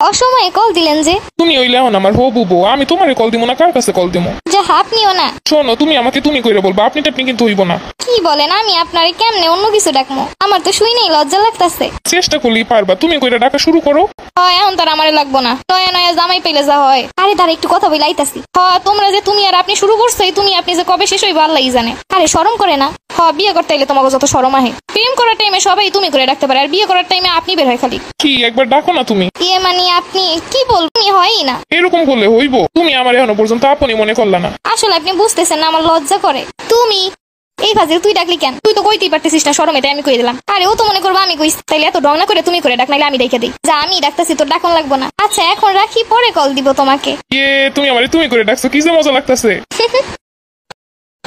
অসময়ে কল দিলেন যে? তুমি হইলে এখন আমার হবু বউ, আমি তোমারে কল দিব না কার কাছে কল দিব? যে আপনিও না। শোনো, তুমি আমাকে তুমি কইরা বলবা, আপনি টাপনি কিন্তু হইব না। কি বলেন? আমি আপনারে কেমনে অন্য কিছু ডাকমু? আমার তো শুই নেই, লজ্জা লাগতাছে। চেষ্টা করলেই পারবা, তুমি কইরা ডাকা শুরু করো। হয় এখন তার আমারে লাগবো না, নয়া নয়া জামাই পেলে যা হয়। আরে তার একটু কথা বলে আইতাছি। তোমরা যে তুমি আর আপনি শুরু করছো, আপনি যে কবে শেষ হইবা আল্লাহই জানে। আরে শরম করে না? বিয়ে করতে এলে তোমাকে যত শরম আহে। প্রেম করার টাইমে সবাই তুমি করে ডাকতে পারে, আর বিয়ে করার টাইমে আপনি বের হয় খালি। কি একবার ডাকো না তুমি? মানে আপনি কি বলবেন? হয়ই না। এরকম করলে হইব? তুমি আমার এখনো পর্যন্ত আপনি মনে করলা না। আসলে আপনি বুঝতেছেন না, আমার লজ্জা করে। তুমি এই ফাজিল তুই ডাকলি কেন? তুই তো কইতেই পারতেছিস না, শরম, এটা আমি কই দিলাম। আরে ও তো মনে করবো আমি কইছি, তাইলে এত ডং না করে তুমি করে ডাক, নাইলে আমি ডাইকা দিই। যা, আমি ডাকতেছি, তোর ডাকন লাগবো না। আচ্ছা এখন রাখি, পরে কল দিব তোমাকে। তুমি আমারে তুমি করে ডাকছো, কি যে মজা লাগতেছে।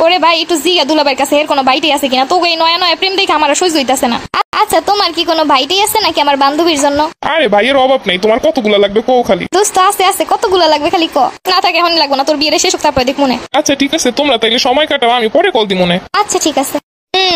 ওরে ভাই, একটু জিগা দুলাভাইয়ের কাছে এর কোনো ভাইটাই আছে কিনা। তোকে এই নয়া নয়া প্রেম দেখে আমার সহ্য হইতাছে না। আচ্ছা তোমার কি কোনো ভাইটাই আছে নাকি আমার বান্ধবীর জন্য? আরে ভাইয়ের অভাব নাই, তোমার কতগুলা লাগবে কও খালি। দোস্ত আছে আছে, কতগুলা লাগবে খালি ক। না থাকে এখন লাগবো না, তোর বিয়ের শেষ হোক তারপরে দেখ মনে। আচ্ছা ঠিক আছে, তোমরা তাইলে সময় কাটাও, আমি পরে কল দিব মনে। আচ্ছা ঠিক আছে।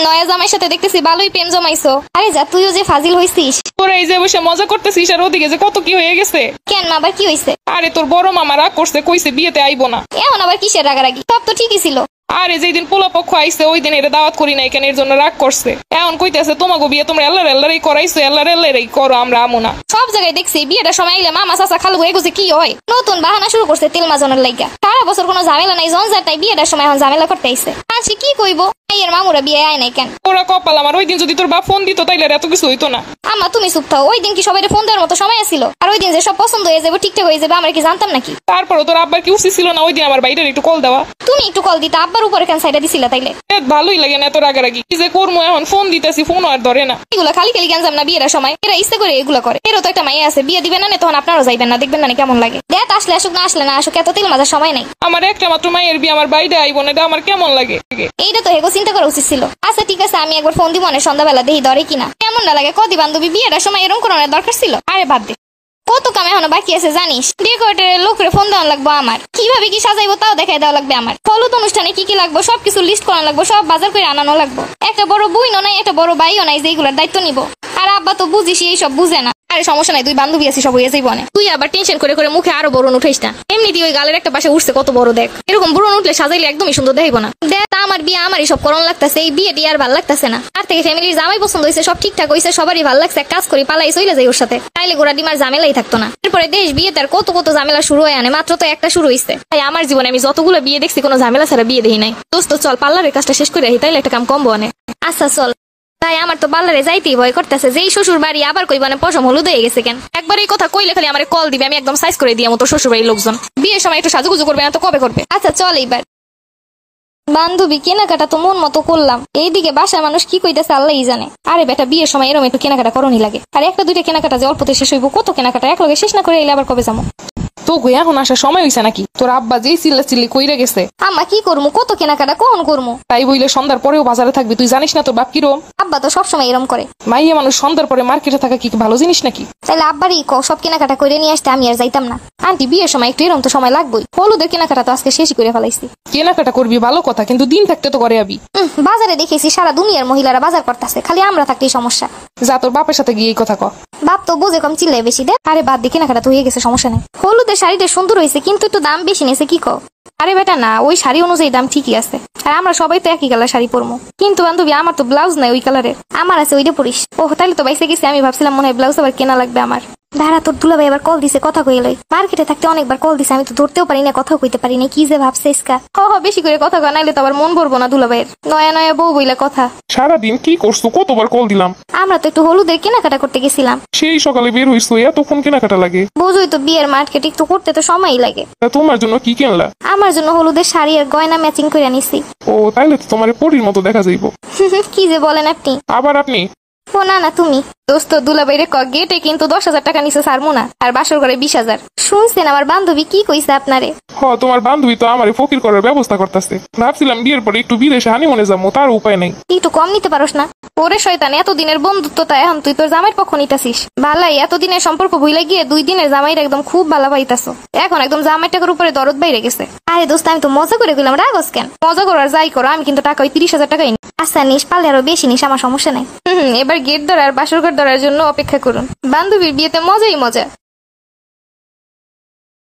নয়া জামাইয়ের সাথে দেখতেছি ভালোই প্রেম জমাইছো। আরে যা, তুইও যে ফাজিল হইছিস। তোরা এই যে বসে মজা করতেছিস, আর ওদিকে যে কত কি হয়ে গেছে। কেন মা, আবার কি হইছে? আরে তোর বড় মামা রাগ করছে, কইছে বিয়েতে আইবো না। এখন আবার কিসের রাগারাগি? সব তো ঠিকই ছিল। আরে যেদিন পোলা পক্ষ আইছে ওই দিন এটা দাওয়াত করি নাই কেন, এর জন্য রাগ করছে। এখন কইতেছে তোমাকে বিয়ে তোমরা এল্লারে করাইছো, এল্লারে করো, আমরা আমো না। সব জায়গায় দেখছি বিয়েটা সময় এলে মামা চাচা খালু এগুছে কি হয়। নতুন বাহানা শুরু করছে তেল মাজনের লাইগা। সারা বছর কোনো ঝামেলা নাই, জঞ্জাট নাই, বিয়েটার সময় এখন ঝামেলা করতে আইছে। আচ্ছা কি কইবো, এর মামুরা বিয়ে আয় নাই কেন? ওরা কপাল আমার, ওই দিন যদি তোর বাপ ফোন দিত তাইলে এত কিছু হইতো না। আম্মা তুমি চুপ থাও, ওই দিন কি সবাই ফোন দেওয়ার মতো সময় ছিল? আর ওই দিন যে সব পছন্দ হয়ে যাবে, ঠিকঠাক হয়ে যাবে, আমরা কি জানতাম নাকি? তারপরও তোর আব্বার কি উচিত ছিল না ওই দিন আমার বাইরের একটু কল দেওয়া? তুমি একটু কল দিতে, আব্বার উপরে কেন সাইডা দিছিলা তাইলে? ভালোই লাগে না এত রাগারাগি। কি যে করবো এখন, ফোন দিতেছি ফোন আর ধরে না। এগুলো খালি খালি গেঞ্জাম না বিয়ের সময়, এরা ইচ্ছে করে এগুলো করে। এরও তো একটা মাইয়া আছে, বিয়ে দিবেন না, তখন আপনারাও যাইবেন না, দেখবেন না কেমন লাগে। দেখ আসলে আসুক, না আসলে না আসুক, এত তেল মাজার সময় নাই। আমার একটা মাত্র মায়ের বিয়ে, আমার বাইরে আইব না, এটা আমার কেমন লাগে। এইটা তো হেগো চিন্তা করা উচিত ছিল। আচ্ছা ঠিক আছে, আমি একবার ফোন দিব না সন্ধ্যাবেলা, দেখি ধরে কিনা। কেমন না লাগে কদি বান্ধবী, বিয়ের সময় এরকম করানোর দরকার ছিল? আরে বাদ দে, কত কাম এখনো বাকি আছে জানিস। ডেকোরেটরের লোকের ফোন দেওয়া লাগবো আমার, কিভাবে কি সাজাইবো তাও দেখাই দেওয়া লাগবে আমার। হলুদ অনুষ্ঠানে কি কি লাগবো সবকিছু লিস্ট করা লাগবো, সব বাজার করে আনানো লাগবো। একটা বড় বইনও নাই, একটা বড় ভাইও নাই যে এগুলোর দায়িত্ব নিব। আর আব্বা তো বুঝিস এইসব বুঝে না। আরে সমস্যা নাই, তুই বান্ধবী আছিস, সব হয়ে যাইব না। তুই আবার টেনশন করে করে মুখে আরো বড় উঠাইস না। এমনিতেই ওই গালের একটা পাশে উঠছে কত বড়, দেখ। এরকম বড় উঠলে সাজাইলে একদমই সুন্দর দেখাইব না। দেখ আমার বিয়ে আমারই সব করণ লাগতেছে, এই বিয়েটি আর ভাল লাগতেছে না। আর থেকে ফ্যামিলির জামাই পছন্দ হয়েছে, সব ঠিকঠাক হয়েছে, সবারই ভাল লাগছে। কাজ করি পালাই চলে যাই ওর সাথে, তাইলে গোড়া ডিমার ঝামেলাই থাকতো না। এরপরে দেশ বিয়ে তার কত কত ঝামেলা শুরু হয়ে আনে, মাত্র তো একটা শুরু হয়েছে। তাই আমার জীবনে আমি যতগুলো বিয়ে দেখছি কোনো ঝামেলা ছাড়া বিয়ে দেখি নাই। দোস্ত চল পার্লারের কাজটা শেষ করে আহি, তাইলে একটা কাম কমবো অনেক। আচ্ছা চল। তাই আমার তো পার্লারে যাইতেই ভয় করতেছে, যেই শ্বশুর বাড়ি আবার কই মানে পশম হলুদ হয়ে গেছে কেন। একবার এই কথা কইলে খালি আমার কল দিবে, আমি একদম সাইজ করে দিই মতো শ্বশুর বাড়ির লোকজন। বিয়ের সময় একটু সাজুগুজু করবে না তো কবে করবে? আচ্ছা চল এইবার। বান্ধবী কেনাকাটা তো মন মতো করলাম, এইদিকে বাসার মানুষ কি কইতেছে আল্লাহই জানে। আরে বেটা বিয়ের সময় এরকম একটু কেনাকাটা করণই লাগে। আর একটা দুইটা কেনাকাটা যে অল্পতে শেষ হইব, কত কেনাকাটা একলগে শেষ না করে এলে আবার কবে যাবো? তো এখন আসার সময় হইছে নাকি? তোর আব্বা যেই চিল্লি কইরা গেছে। আম্মা কি করবো, কত কেনাকাটা কখন করবো? তাই বইলে সন্ধ্যার পরেও বাজারে থাকবি, তুই জানিস না তোর বাপ কিরম? আব্বা তো সবসময় এরম করে। মাইয়া মানুষ সন্ধ্যার পরে মার্কেটে থাকা কি ভালো জিনিস নাকি? তাইলে আব্বারই সব কেনাকাটা করে নিয়ে আসতে, আমি আর যাইতাম না। আন্টি বিয়ের সময় একটু এরম তো সময় লাগবেই। হলুদের কেনাকাটা তো আজকে শেষই করে ফেলাইছি। কেনাকাটা করবি ভালো কথা, কিন্তু দিন থাকতে তো করে আবি। বাজারে দেখেছি সারা দুনিয়ার মহিলারা বাজার করতেছে, খালি আমরা থাকতেই সমস্যা। যা তোর বাপের সাথে গিয়ে এই কথা ক। বাপ তো বোঝে কম, চিল্লাই বেশি দে। আরে বাদ দিয়ে কেনাকাটা তো হয়ে গেছে, সমস্যা নেই। হলুদের শাড়িটা সুন্দর হয়েছে, কিন্তু একটু দাম বেশি নিয়েছে। কি কও? আরে বেটা না, ওই শাড়ি অনুযায়ী দাম ঠিকই আছে। আর আমরা সবাই তো একই কালার শাড়ি পরবো। কিন্তু বান্ধবী আমার তো ব্লাউজ নাই ওই কালারের, আমার আছে ওইটা পরিস। ও তাহলে তো বাইসে গেছি, আমি ভাবছিলাম মনে হয় ব্লাউজ আবার কেনা লাগবে আমার। দাঁড়া, তোর দুলাভাই আবার কল দিছে, কথা কইল। মার্কেটে থাকতে অনেকবার কল দিছে, আমি তো ধরতেও পারি না, কথাও কইতে পারি না। কি যে ভাবছে ইসকা। বেশি করে কথা কয়, নাইলে তো আবার মন ভরবো না দুলাভাইয়ের। নয়া নয়া বউ বইলা কথা। সারাদিন কি করছো, কতবার কল দিলাম। আমরা তো একটু হলুদের কেনাকাটা করতে গেছিলাম। সেই সকালে বের হইছো, এতক্ষণ কেনাকাটা লাগে? বোঝই তো, বিয়ের মার্কেট একটু করতে তো সময়ই লাগে। তোমার জন্য কি কিনলা? আমার জন্য হলুদের শাড়ি আর গয়না ম্যাচিং করে নিছি। ও তাইলে তো তোমার পরীর মতো দেখা যাইব। কি যে বলেন আপনি। আবার আপনি? ও না না তুমি। দোস্ত দুলাভাইরে গেটে কিন্তু 10,000 টাকা নিছে সারমু না, আর বাসর ঘরে 20,000। শুনছেন আমার বান্ধবী কি কইছে আপনারে? তোমার বান্ধবী তো আমারে ফকির করার ব্যবস্থা করতেছে। ভাবছিলাম বিয়ের পরে একটু বিদেশে হানিমুনে যাবো, তার উপায় নাই। একটু কম নিতে পারোস না? ওরে শয়তান, এতদিনের বন্ধুত্বটা এখন তুই তোর জামাইয়ের পক্ষ নিতাছিস। ভালাই এতদিনের সম্পর্ক ভুলে গিয়ে 2 দিনের জামাইয়ের একদম খুব ভালো পাইতাছো। এখন একদম জামাই টাকার উপরে দরদ বাইরে গেছে। আরে দোস্ত আমি তো মজা করে গেলাম, রাগস কেন? মজা করার যাই করো, আমি কিন্তু টাকা ওই 30,000 টাকাই নি। আচ্ছা নিস, পারলে আরো বেশি নিস, আমার সমস্যা নাই। এবার গেট ধরার বাসর ঘর ধরার জন্য অপেক্ষা করুন। বান্ধবীর বিয়েতে মজাই মজা।